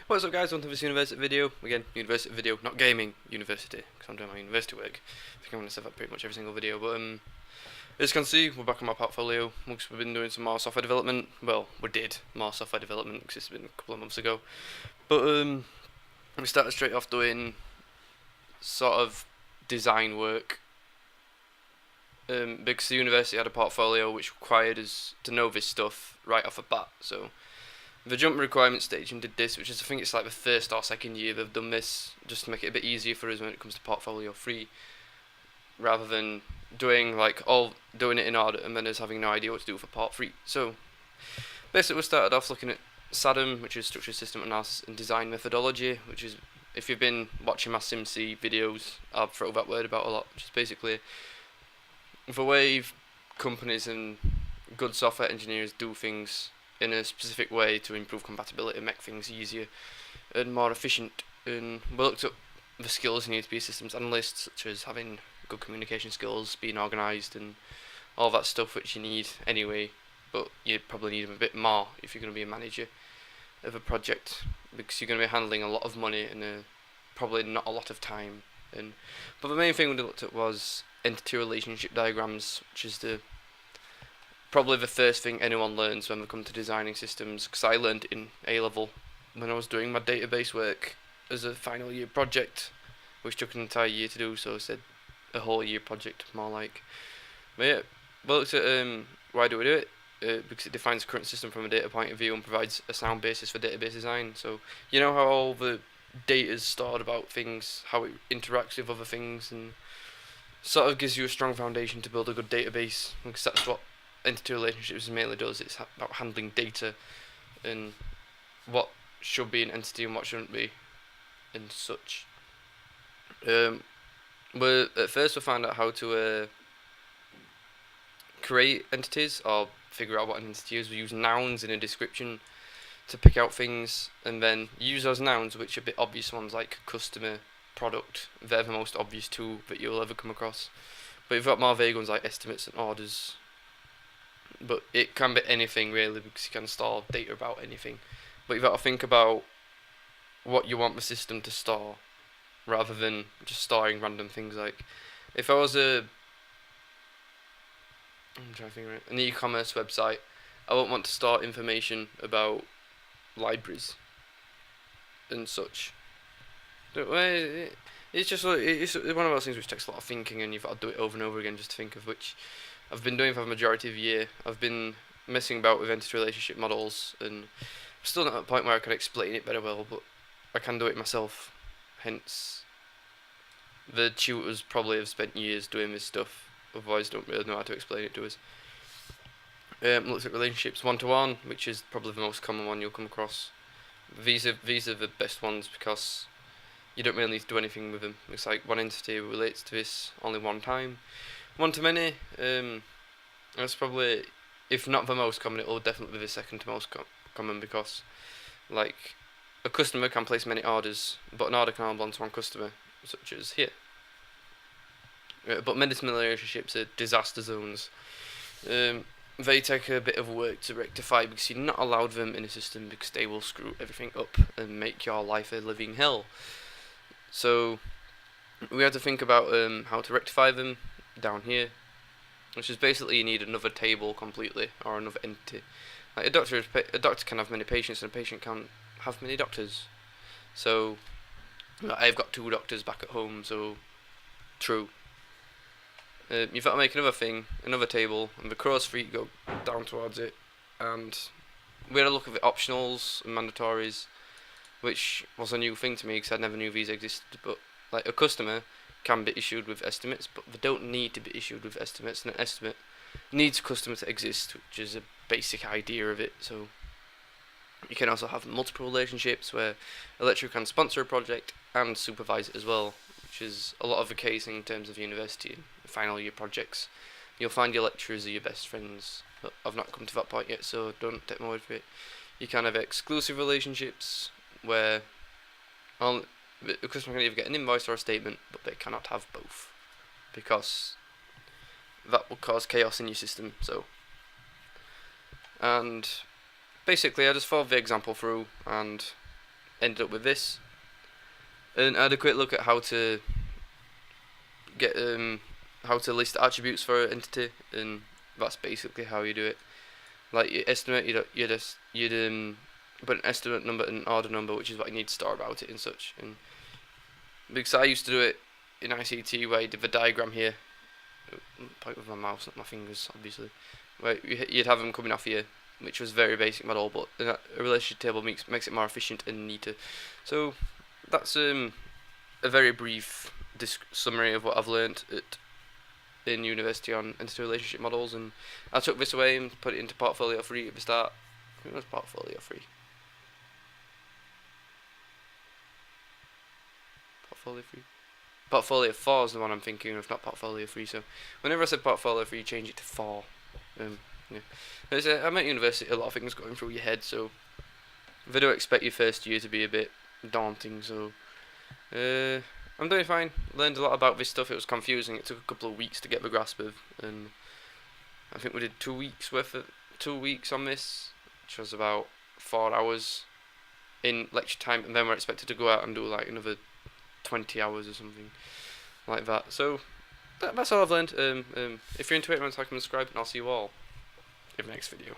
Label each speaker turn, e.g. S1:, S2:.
S1: What's up guys, welcome to this university video. Again, university video, not gaming, university, because I'm doing my university work. I think I'm going to say that pretty much every single video, but as you can see, we're back on my portfolio. We've been doing some more software development. Well, we did more software development, because it's been a couple of months ago. But we started straight off doing sort of design work. Because the university had a portfolio which required us to know this stuff right off the bat, so the jump requirement stage and did this, which is I think it's like the first or second year they've done this, just to make it a bit easier for us when it comes to portfolio 3, rather than doing it in order and then us having no idea what to do for part 3. So basically we started off looking at SADM, which is structured system analysis and design methodology, which is, if you've been watching my SimC videos, I'll throw that word about a lot, which is basically the way companies and good software engineers do things in a specific way to improve compatibility and make things easier and more efficient. And we looked up the skills you need to be a systems analyst, such as having good communication skills, being organised, and all that stuff which you need anyway, but you probably need them a bit more if you're going to be a manager of a project, because you're going to be handling a lot of money in probably not a lot of time. But the main thing we looked at was entity relationship diagrams, which is probably the first thing anyone learns when they come to designing systems, because I learned in A level when I was doing my database work as a final year project, which took an entire year to do, so I said a whole year project more like. But yeah, we looked at why do we do it? Because it defines the current system from a data point of view and provides a sound basis for database design. So you know how all the data is stored about things, how it interacts with other things, and sort of gives you a strong foundation to build a good database, because that's what entity relationships mainly does. It's about handling data and what should be an entity and what shouldn't be and such. At first we found out how to create entities or figure out what an entity is. We use nouns in a description to pick out things, and then use those nouns, which are a bit obvious ones like customer, product. They're the most obvious two that you'll ever come across. But you've got more vague ones like estimates and orders. But it can be anything really, because you can store data about anything. But you've got to think about what you want the system to store, rather than just storing random things. Like, if I was I'm trying to think of it, an e-commerce website, I won't want to store information about libraries and such. It's just it's one of those things which takes a lot of thinking, and you've got to do it over and over again just to think of, which I've been doing for the majority of the year. I've been messing about with entity relationship models, and I'm still not at a point where I can explain it very well, but I can do it myself. Hence, the tutors probably have spent years doing this stuff, otherwise don't really know how to explain it to us. Looks at relationships one-to-one, which is probably the most common one you'll come across. These are the best ones, because you don't really need to do anything with them. It's like one entity relates to this only one time. One-to-many, that's probably, if not the most common, it will definitely be the second to most common, because like a customer can place many orders, but an order can only belong to one customer, such as here. But medicinal relationships are disaster zones. They take a bit of work to rectify, because you're not allowed them in a system, because they will screw everything up and make your life a living hell. So we had to think about how to rectify them down here, which is basically you need another table completely, or another entity. Like a doctor can have many patients, and a patient can have many doctors. So I've got 2 doctors back at home, so true. You've got to make another table, and the crow's feet go down towards it. And we had a look at the optionals and mandatories, which was a new thing to me, because I never knew these existed. But like a customer can be issued with estimates, but they don't need to be issued with estimates, and an estimate needs a customer to exist, which is a basic idea of it. So you can also have multiple relationships, where a lecturer can sponsor a project and supervise it as well, which is a lot of the case in terms of university and final year projects. You'll find your lecturers are your best friends, but I've not come to that point yet, so don't take my word for it. You can have exclusive relationships, where the customer can either get an invoice or a statement, but they cannot have both, because that will cause chaos in your system. So, and basically I just followed the example through, and ended up with this. And I had a quick look at how to get how to list attributes for an entity, and that's basically how you do it. Like you estimate, you'd put an estimate number and an order number, which is what you need to store about it and such. And because I used to do it in ICT, where you did the diagram here, point with my mouse, not my fingers, obviously, where you'd have them coming off here, which was a very basic model, but a relationship table makes it more efficient and neater. So that's a very brief summary of what I've learnt in university on entity relationship models, and I took this away and put it into Portfolio 3 at the start. I think it was Portfolio 3. Portfolio 3. Portfolio 4 is the one I'm thinking of, not Portfolio 3. So whenever I said Portfolio 3, change it to 4. Yeah. I'm at university, a lot of things going through your head, so they do expect your first year to be a bit daunting. So I'm doing fine. Learned a lot about this stuff. It was confusing. It took a couple of weeks to get the grasp of, and I think we did 2 weeks on this, which was about 4 hours in lecture time, and then we're expected to go out and do like another 20 hours or something like that. So that's all I've learned. If you're into it, remember to like and subscribe, and I'll see you all in the next video.